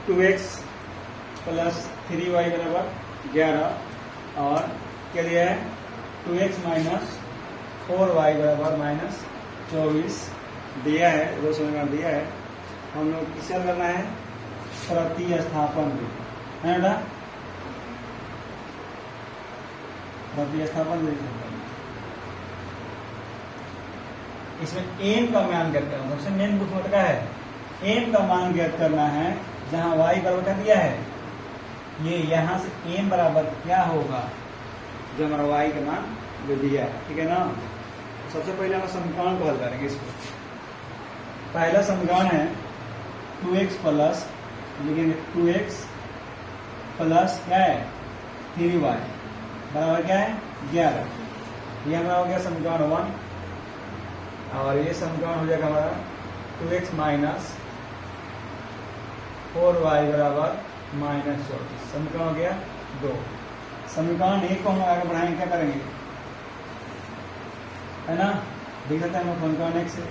2x plus 3y बराबर 11 और क्या दिया है 2x माइनस 4y बराबर माइनस 24 दिया है, दो समीकरण दिया है। हम लोग किसे हल करना है प्रतिस्थापन भी है ना, प्रतिस्थापन भी इसमें एम का मान ज्ञात करना। सबसे मेन बुद्धिमत्ता क्या है एम का मान ज्ञात करना है। जहां y बराबर क्या दिया है ये यहां से एम बराबर क्या होगा जो हमारा y का मान जो दिया है, ठीक है ना। सबसे पहले हम समीकरण को हल करेंगे। इसको पहला समीकरण है 2x प्लस लिखेंगे 2x प्लस क्या है 3y बराबर क्या है 11। ये हमारा हो गया समीकरण 1 और ये समीकरण हो जाएगा हमारा 2x माइनस 4y बराबर माइनस 24। समीकरण हो गया 2। समीकरण 1 को हम आगे बढ़ाएंगे, क्या करेंगे है ना, देख सकते हैं हम समीकरण 1 से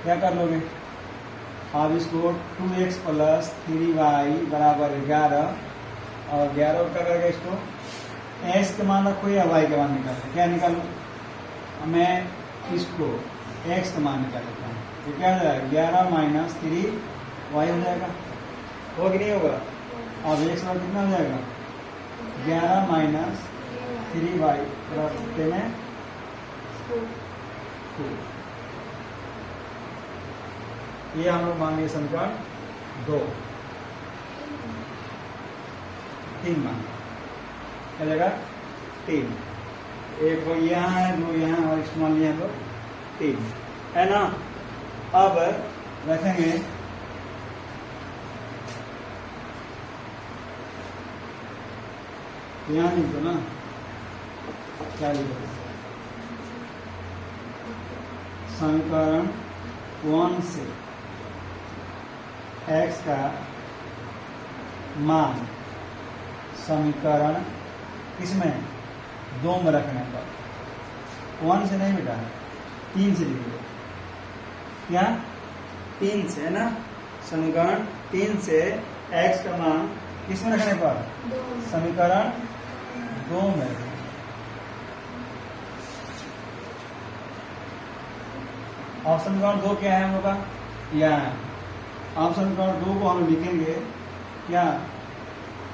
क्या कर लोगे आप इसको 2x प्लस 3y बराबर 11 और 11 क्या करेगा इसको x के मान रखो या y के मान निकालो, क्या निकालो मैं इसको x का मान निकाल लेता हूँ। तो क्या हो जाएगा 11 माइनस 3y हो जाएगा, हो कि नहीं होगा। अब x बार कितना हो जाएगा 11 माइनस 3y बराबर में 2। ये हम लोग मान लिए समीकरण 2। 3 मान क्या जाएगा 3, एक वो यहाँ है 2 यहाँ और इसको मान लिया हम लोग 3 है ना। अब रखेंगे यहाँ लिखो ना, क्या लिखो समीकरण 1 से x का मान समीकरण किसमें 2 में रखने पर 1 से नहीं बेटा 3 से लिखिए, क्या 3 से है ना। समीकरण 3 से x का मान किसमें रखने पर समीकरण 2 में। ऑप्शन समीकरण 2 क्या है हम लोग का यहाँ ऑप्शन समीकरण 2 को हम लिखेंगे क्या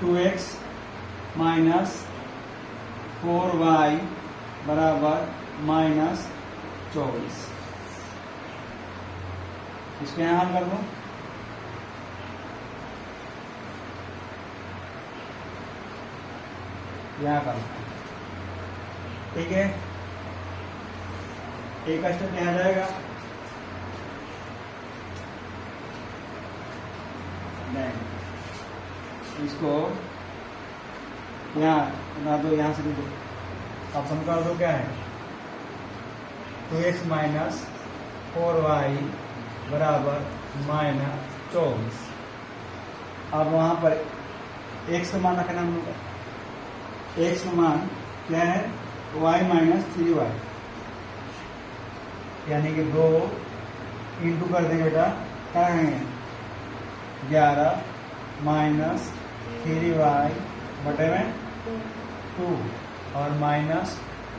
2x माइनस 4y बराबर माइनस 24। इसको यहाँ हल कर दो, यहाँ कर ठीक है। एक स्टेप यहाँ जाएगा, इसको यहाँ बना दो, यहाँ से दो। अब समीकरण 2 क्या है 2x माइनस 4y बराबर माइनस 24। अब वहाँ पर x का मान रखना हम लोग का, x का मान क्या है y माइनस 3y यानी कि 2 इंटू कर देंगे बेटा क्या कहेंगे 11 माइनस 3y बटे में 2 और माइनस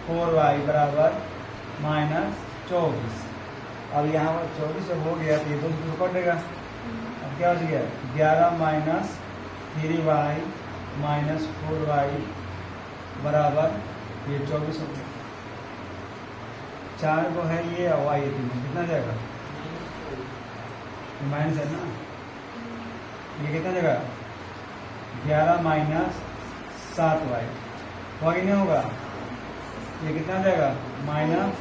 4y बराबर माइनस 24। अब यहाँ पर 24 जब हो गया तो ये 2 से कटेगा। अब क्या हो गया 11 माइनस 3y माइनस 4y बराबर ये 24 हो गया। 4 को है ये और y 3 कितना जाएगा माइनस है ना, ये कितना जाएगा 11 माइनस 7y होगा कि नहीं होगा। ये कितना जाएगा माइनस,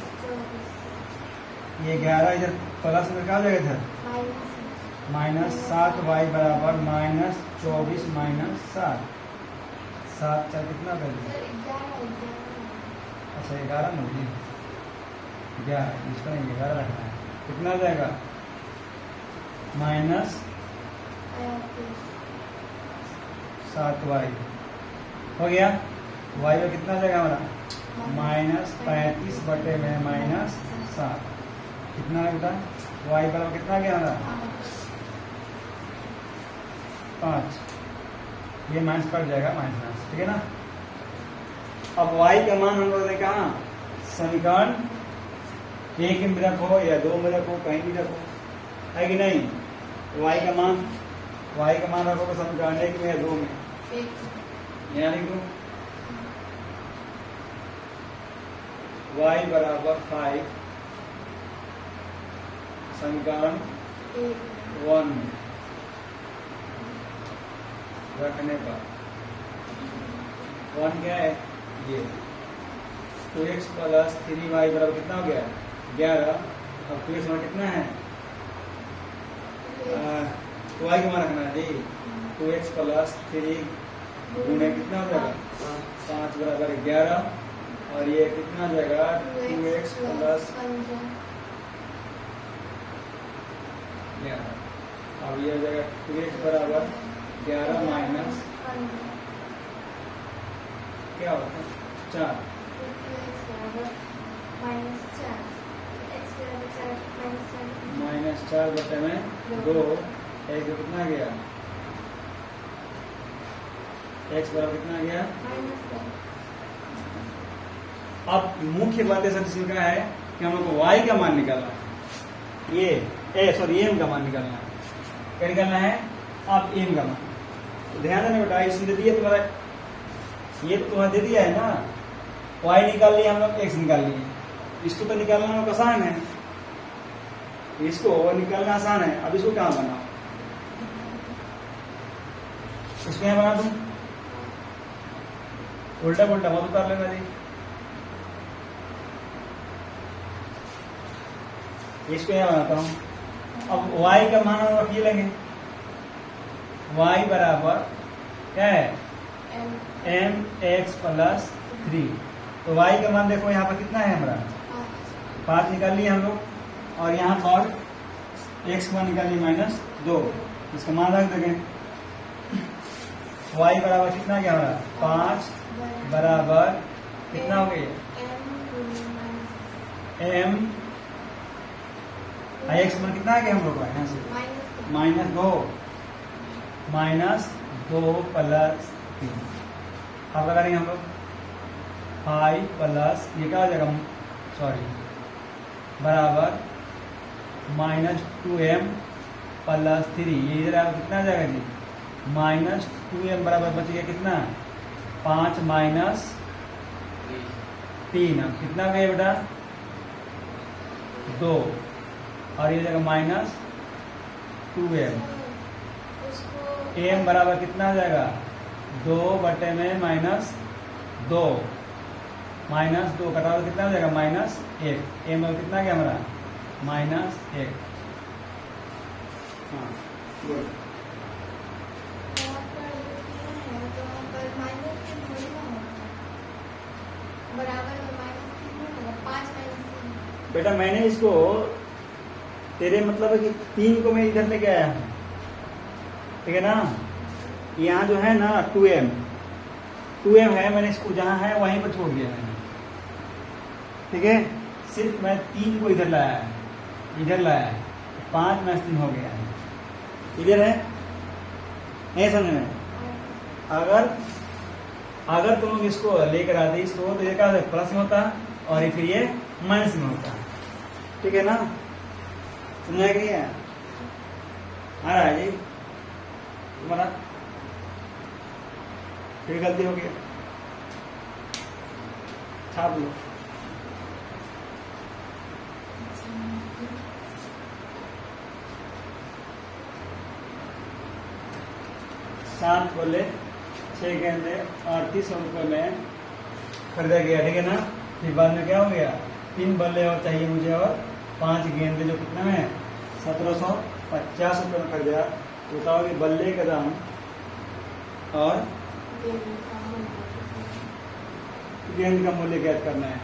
ये 11 इधर प्लस में क्या जाएगा इधर माइनस 7y बराबर माइनस 24 माइनस 7 4 कितना कर अच्छा 11 नहीं 11 इसका नहीं 11 रखना है। कितना जाएगा माइनस 7y हो गया। y में कितना जाएगा हमारा माइनस 35 बटे में माइनस 7 कितना लगता है वाई बराबर कितना गया हमारा 5, ये माइनस कट जाएगा माइनस, ठीक है ना। अब y का मान हम लोगों ने कहा समीकरण 1 में रखो या 2 में रखो, कहीं भी रखो, है कि नहीं। y का मान रखोगे समीकरण 1 में या 2 में, यहाँ लिख दो y बराबर 5 समीकरण 1 रखने पर 1 क्या है ये, तो x प्लस 3y बराबर कितना हो गया 11। अब 2x मान कितना है तो y का मान रखना है जी, 2x प्लस 3 गुणे कितना हो जाएगा 5 बराबर 11, और ये कितना हो जाएगा 2x प्लस 11। अब ये हो जाएगा 2x बराबर 11 माइनस क्या होता है 4, माइनस 4 बटे में 2, एक कितना गया x बराबर कितना गया। अब मुख्य बात ऐसा का है कि हम लोग को y का मान निकालना है, ये m का मान निकालना है। क्या निकालना है अब m का मान, तो ध्यान देना बेटा, इसमें दे दिया तुम्हारा, ये तो तुम्हारा दे दिया है ना, y निकाल लिया हम लोग, x निकाल लिए, इसको तो निकालना हम लोग आसान है, इसको निकालना आसान है। अब इसको कहाँ बनाओ, इसको यहाँ बना दूं, उल्टा पुल्टा मत उतार लेना जी, इसको यहाँ बनाता हूँ। अब y का मान हम रख लेंगे, y बराबर क्या है mx प्लस 3, तो y का मान देखो यहाँ पर कितना है हमारा 5 निकाल लिए हम लोग, और यहाँ पर x का मान निकाल लिए -2, इसका मान रख देंगे। y बराबर कितना गया हमारा 5 बराबर कितना हो गया m, x मान कितना आ गया हम लोग का यहाँ से -2 प्लस 3, अब लगा देंगे हम लोग 5 प्लस ये क्या हो जाएगा बराबर -2m प्लस 3, ये इधर कितना आ जाएगा जी -2m बराबर बच गया कितना 5 माइनस 3, अब कितना गया बेटा 2, और ये जगह -2m, m बराबर कितना आ जाएगा 2 बटे में -2 कटा कितना हो जाएगा -1, m कितना गया हमारा -1। हाँ गुड, बेटा मैंने इसको तेरे मतलब है कि 3 को मैं इधर लेके आया हूँ, ठीक है ना। यहाँ जो है ना 2m है, मैंने इसको जहाँ है वहीं पर छोड़ दिया मैंने, ठीक है। सिर्फ मैं 3 को इधर लाया है, 5 में 3 हो गया है, इधर है नहीं समझ में। अगर तुम लोग इसको लेकर आते इसको, तो ये क्या प्लस में होता और ये फिर ये माइनस में होता, ठीक है ना। समझा कि आ रहा है जी तुम्हारा, फिर गलती हो गया छाप लो। सात बोले 6 गेंदे 3800 रुपये में खरीदा गया, ठीक है ना। फिर बाद में क्या हो गया 3 बल्ले और चाहिए मुझे, और 5 गेंदे जो कितना में 1750 रुपये में खरीदा। बताओ कि बल्ले का दाम और गेंद का मूल्य ज्ञात करना है,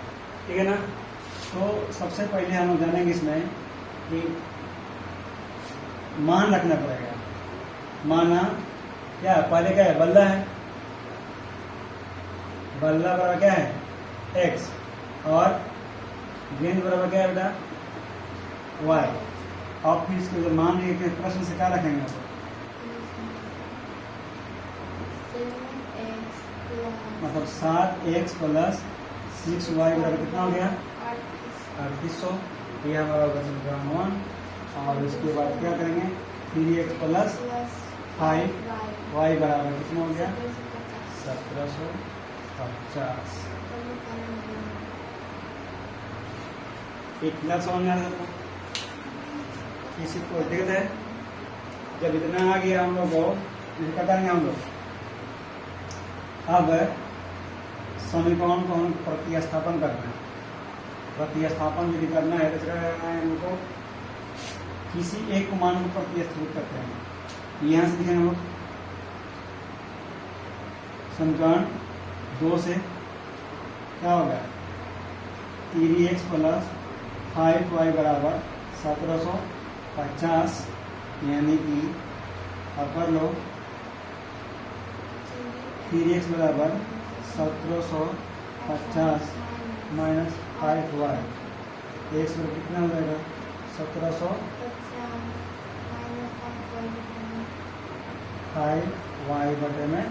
ठीक है ना। तो सबसे पहले हम लोग जानेंगे इसमें कि मान रखना पड़ेगा। माना क्या पहले क्या है बल्ला है, बल्ला बराबर क्या है x, और गेंद बराबर क्या है बेटा y, अब फिर इसको जब मान लिए कि प्रश्न से क्या रखेंगे आप? मतलब 7x प्लस 6y बराबर कितना हो गया? 3800। ये हमारा होगा समीकरण 1। और इसके बाद क्या करेंगे? 3x प्लस 5y बराबर कितना हो गया? 1750। इतना समझ में आ रहा था? किसी को दिक्कत है? जब इतना आ गया हम लोग को करेंगे हम लोग। अब समीकरण को हम प्रतिस्थापन करना है। प्रतिस्थापन यदि करना है तो हमको किसी एक मान को प्रतिस्थापित करते हैं। यहाँ से लिखेंगे हम लोग समीकरण 2 से क्या होगा? 3x प्लस 5y बराबर 1750, यानी कि अब कर लो 3x बराबर 1750 माइनस 5y। x बराबर कितना हो जाएगा? 1750 बटे में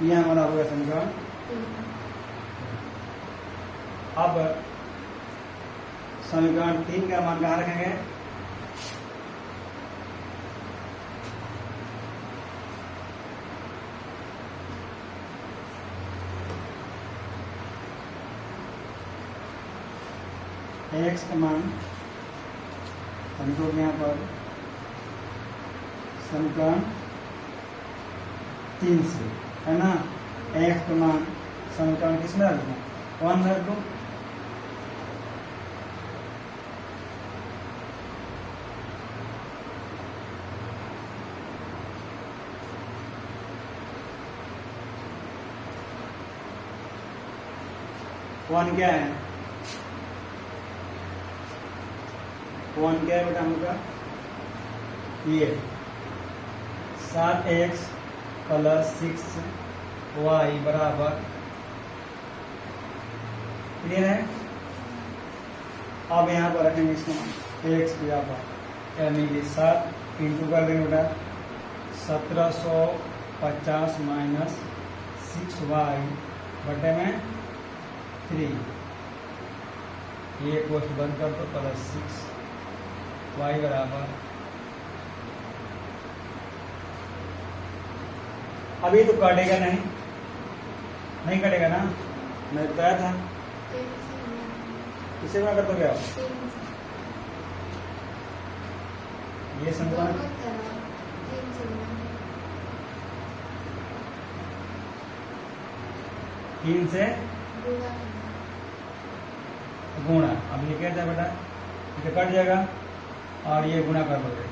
ये हमारा होगा समीकरण। अब समीकरण 3 का मान कहाँ रखेंगे? x का मान समझो यहाँ पर समीकरण 3 से है ना। x का मान समीकरण किसमें रख दूँ? 1 में रख दूँ। वन क्या है? 1 क्या है बेटा हमका? ये 7x प्लस 6y बराबर, क्लियर है? अब यहाँ पर रखेंगे इसको x की जगह पर, यानी कि 7 इंटू कर देंगे बेटा 1750 माइनस 6y बटे में 3। ये पोस्ट बंद कर दो, प्लस 6y बराबर, अभी तो काटेगा नहीं, नहीं कटेगा ना, मैं बताया था। किसे में कर दोगे आप? ये संतुलन 3 से गुणा। अब ये क्या था बेटा? ये कट जाएगा और ये गुणा कर दोगे।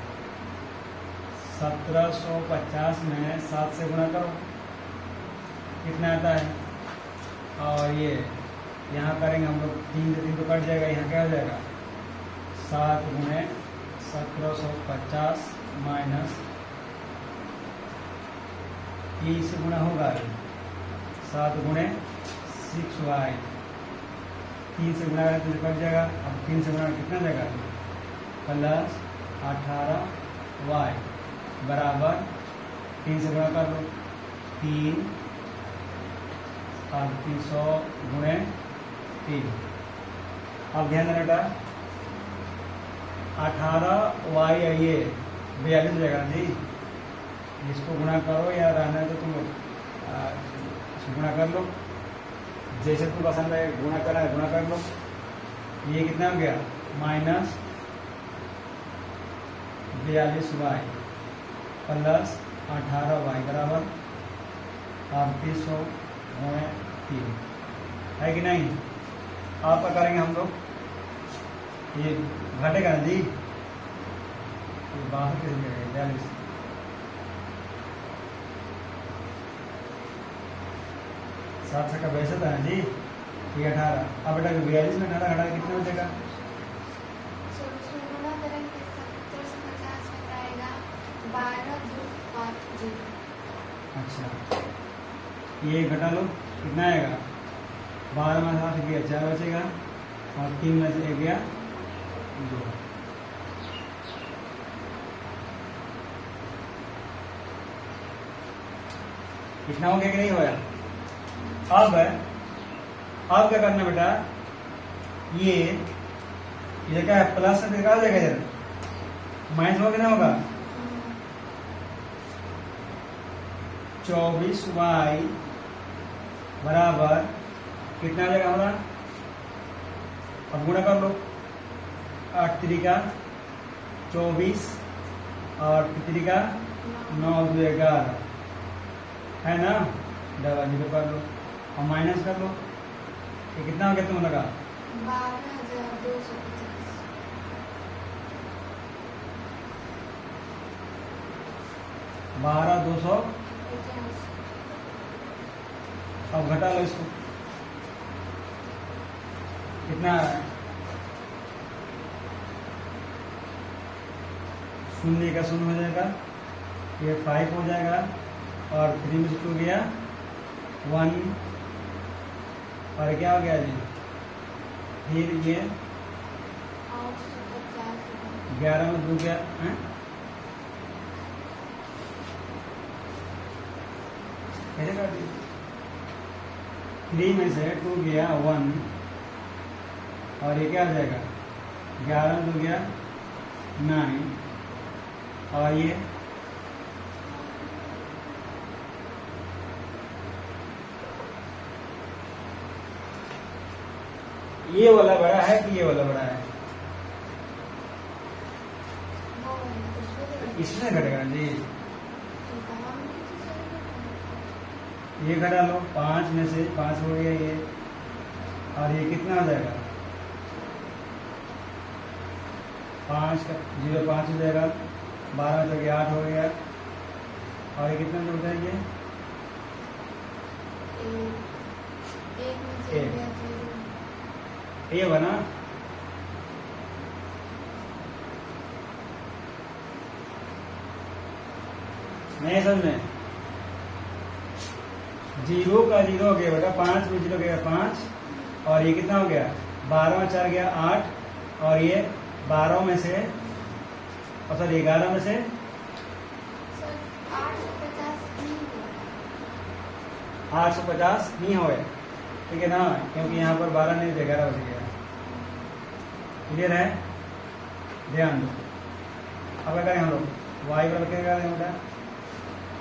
1750 में 7 से गुणा करो, कितना आता है? और ये यहाँ करेंगे हम लोग 3 से 3 तो कट जाएगा, यहाँ क्या हो जाएगा? 7 गुणे 1750 माइनस 3 से गुणा होगा 7 गुणे 6y, 3 से गुणा करें तो कट जाएगा। अब 3 से गुणा कितना जाएगा? प्लस 18y बराबर 3 से गुणा कर लो 3 और 300 गुणे 3। अब ध्यान देना बेटा 18y है, ये 42 हो जाएगा जी। इसको गुणा करो या रहना है तो तुम इसको गुणा कर लो, जैसे तुम पसंद है गुणा करना है गुणा कर लो। ये कितना हो गया? माइनस 42y प्लस 18y बराबर 3800 गुणे 3, है कि नहीं? आपका करेंगे हम लोग, ये घटेगा ना जी, ये 62 कैसे मिलेगा? 42 7 से का वैसे था ना जी, ये 18। अब बेटा 42 में 18 घटा कितना हो जाएगा? अच्छा, ये घटा लो, कितना आएगा? 12 में 7 गया 4 बचेगा और 3 में से 1 गया 2। इतना हो गया कि नहीं होया? अब क्या करना बेटा, ये क्या है, प्लस से क्या हो जाएगा इधर, माइनस होगा कि नहीं होगा? 24y बराबर कितना आ जाएगा हमारा? अब गुणा कर लो, 8 3 24 और 3 9 2 11 है ना, डबल जीरो कर लो और माइनस कर लो, ये कितना हो गया तुम लगा? 12,200। अब घटा लो इसको, कितना आ रहा है? शून्य का शून्य हो जाएगा, ये 5 हो जाएगा और 3 में से 2 गया 1 और क्या हो गया जी, फिर ये 11 में 2 गया है? कैसे कर दिया? 3 में से 2 गया 1 और ये क्या हो जाएगा, 11 में 2 गया 9 और ये वाला बड़ा है कि ये वाला बड़ा है? इसमें घटेगा जी, ये घटा लो, 5 में से 5 हो गया ये और ये कितना हो जाएगा, 5 का 0 5 हो जाएगा, 12 तक 8 हो गया और ये कितना होता है, ये बना नहीं समझ में? 0 का 0 हो गया बेटा, 5 में 0 गया 5 और ये कितना हो गया, 12 में 4 गया 8 और ये 12 में से और सर 11 में से 850 नहीं हो गया, ठीक है ना, क्योंकि यहाँ पर 12 नहीं 11 बज गया। क्लियर है? ध्यान दो। अब क्या करें हम लोग, y बराबर क्या करें बेटा,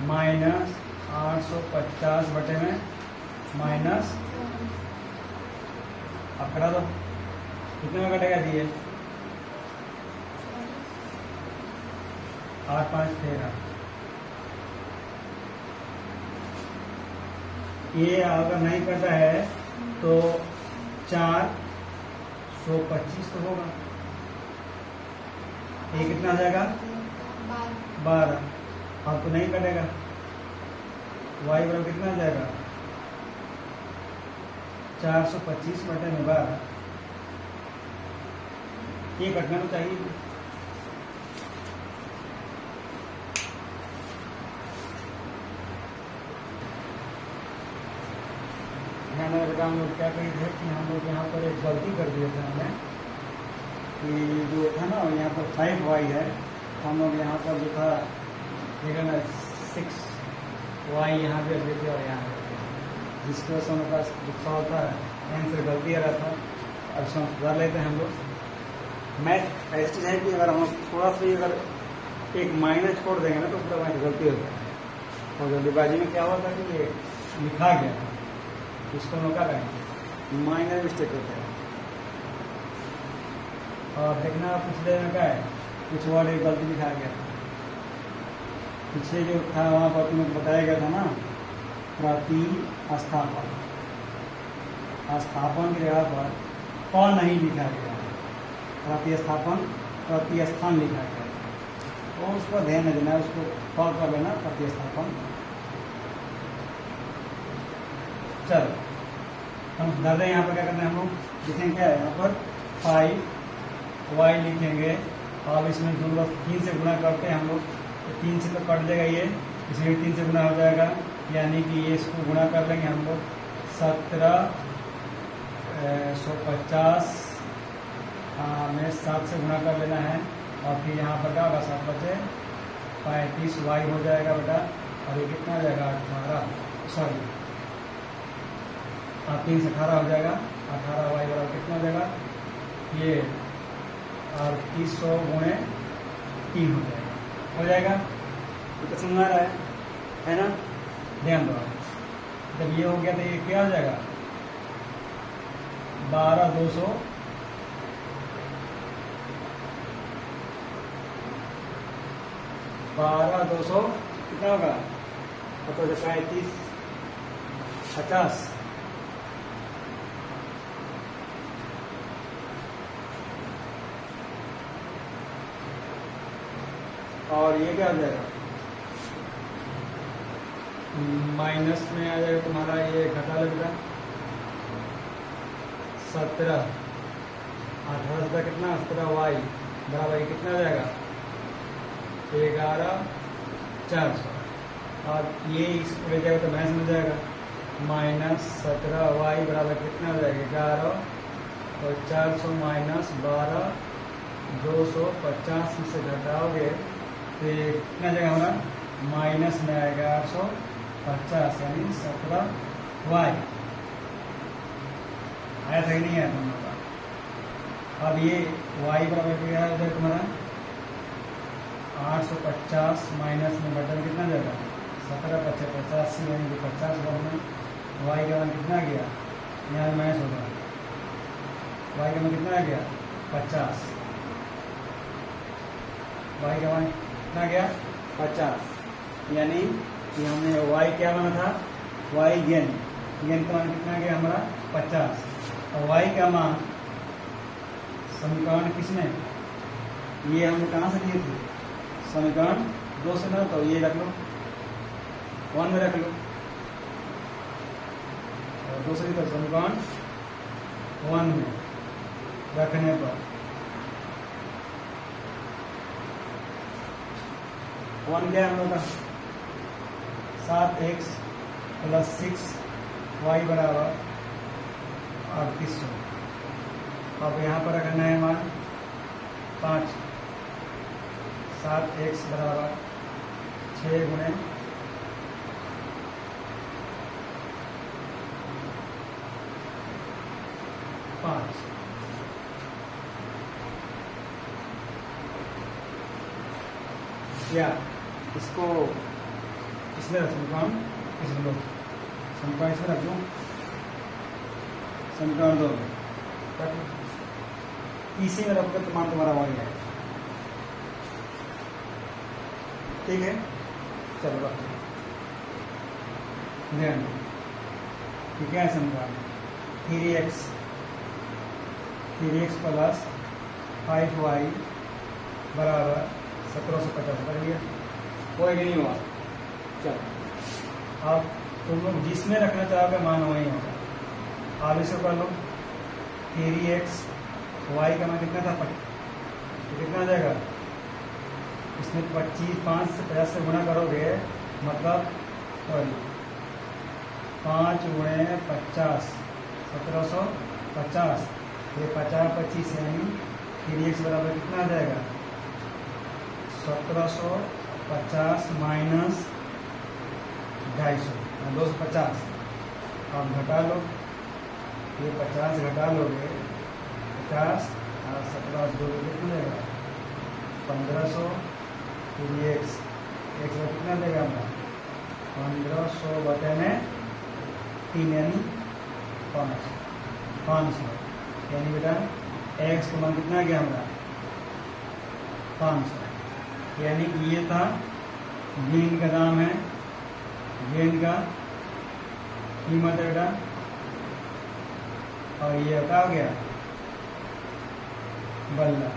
-850 बटे में माइनस, अब कटा दो, कितने में कटेगा दिए, 8 5 13। ये अगर नहीं करता है तो 425 तो होगा, ये कितना आ जाएगा, 12। अब तो नहीं कटेगा, y बराबर कितना आ जाएगा, 425 बटे में 12, ये कटना तो चाहिए। हम लोग क्या कही थे कि हम लोग यहाँ पर एक गलती कर दिए थे हमने, कि जो था ना यहाँ पर 5y है, हम लोग यहाँ पर जो था ठीक है ना 6y यहाँ पे देते और यहाँ पे, जिसकी वजह से हमारे पास गुस्सा होता है, आंसर गलती आ रहा था, अब सुधार लेते हैं हम लोग। मैथ ऐसी चीज़ है कि अगर हम थोड़ा सा भी अगर एक माइनस छोड़ देंगे ना तो पूरा मैथ गलती होता है, और जल्दीबाजी में क्या होता है कि ये लिखा गया था, इसको हम क्या करेंगे, माइनर मिस्टेक होता है। और देखना पिछले में क्या है, कुछ वर्ड एक गलती लिखा गया था, पीछे जो था वहाँ पर तुम्हें बताया गया था ना, प्रतिस्थापन, स्थापन की जगह पर प नहीं लिखा गया है, प्रतिस्थापन प्रतिस्थान लिखा गया है, तो उस पर ध्यान देना, उसको प कर लेना, प्रतिस्थापन। चलो हम सुधार रहे हैं, यहाँ पर क्या करना है, हम लोग लिखेंगे क्या है, यहाँ पर 5y लिखेंगे और इसमें जो लोग 3 से गुणा करते हैं हम लोग, तो 3 से तो कट जाएगा ये, इसमें 3 से गुणा हो जाएगा, यानी कि ये इसको गुणा कर लेंगे हम लोग 1750 हमें 7 से गुणा कर लेना है और फिर यहाँ पर क्या होगा 7 बचे 35 वाई हो जाएगा बेटा। और ये कितना हो जाएगा 18, सॉरी 3 से 18 हो जाएगा। 18 वाई बराबर कितना हो जाएगा ये 3800 गुणे 3 हो जाएगा। तो समझ आ रहा है ना। ध्यान दो, जब ये हो गया तो ये क्या हो जाएगा 12200 कितना होगा तो 35 50 और ये क्या हो जाएगा माइनस में आ जाएगा तुम्हारा ये घटा लगेगा 17 18 से कितना 17 वाई बराबर कितना हो जाएगा 11400 और ये इसको ले जाएगा तो मैथ में जाएगा -17 वाई बराबर कितना हो जाएगा 11 और 400 माइनस 12 250 से घटाओगे तो ये कितना जाएगा हमारा माइनस में आएगा 850 यानी 17 वाई। आया था कि नहीं आया तुम लोग का। अब ये वाई बराबर क्या हो जाएगा तुम्हारा 850 माइनस में बटन कितना जाएगा 17 × 85 यानी कि 50 वर्ग में वाई का मान कितना आ गया यहाँ मैच होगा वाई का मान कितना आ गया 50 वाई का मान कितना गया 50 यानी कि हमने वाई क्या माना था वाई गेन का मान कितना गया हमारा 50 और वाई का मान समीकरण किसमें ये हमने कहाँ से लिए थे समीकरण 2 से ना तो ये रख लो 1 में रख लो और 2 से तो समीकरण 1 में रखने पर 1 क्या हम लोग का 7x + 6y बराबर 3800। अब यहाँ पर रखना है मान 5 7x बराबर 6 गुणे 5 या इसको इसमें रख समीकरण इसमें लो समीकरण इसमें रख दो समीकरण 2 इसी में रखोगे तो मान तुम्हारा वही है। ठीक है चलो रख ध्यान दो ठीक है समीकरण 3x + 5y बराबर 1750 कर लिया कोई भी नहीं हुआ। चलो अब तुम लोग जिसमें रखना चाहोगे मान वही होगा। आप इसे कर लो 3x y का मान कितना था तो कितना आ जाएगा इसमें 5 से 50 से गुणा करोगे मतलब 5 गुणे 50 1750 ये 50 25 यानी 3x बराबर कितना आ जाएगा 1750 माइनस 250 250 आप घटा लो ये 50 घटा लोगे 50 और 17 2 कितना देगा 1500 फिर x में कितना देगा हमारा 1500 बटे में 3 यानी 500 यानी बेटा x का मान कितना गया हमारा 500 यानी ये था गेंद का दाम है गेंद का कीमत है बेटा और ये क्या हो गया बल्ला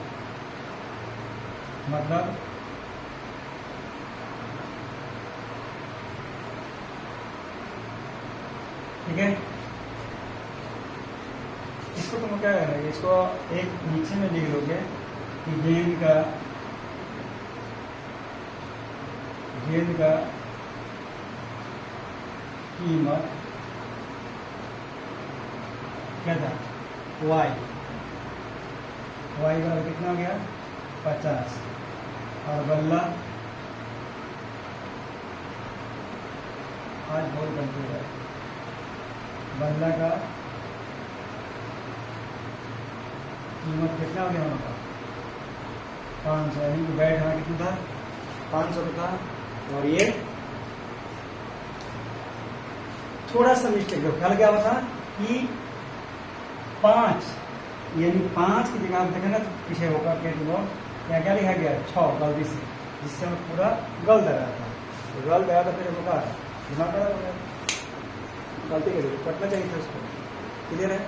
मतलब ठीक है। इसको तुम क्या करना है इसको एक नीचे में लिख लोगे कि गेंद का कीमत क्या था y वाई बराबर कितना हो गया 50 और बल्ला आज बहुत कंफ्यूज है। बल्ला का कीमत कितना हो गया हमारा 500, यानी कि बैठ हमारा कितना था 500 का था। और ये थोड़ा सा मिस्टेक देखो, ख्याल क्या बता कि 5 यानी 5 की जगह आप देखेंगे तो पीछे होगा क्या क्या लिखा गया 6 गलती से, जिससे हमें पूरा गलत आ रहा था। तो गलत आया तो फिर होगा दिमाग खराब हो गया, गलती कर कटना चाहिए था उसको। क्लियर है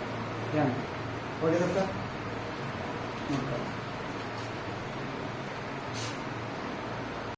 ध्यान हो गया सबका।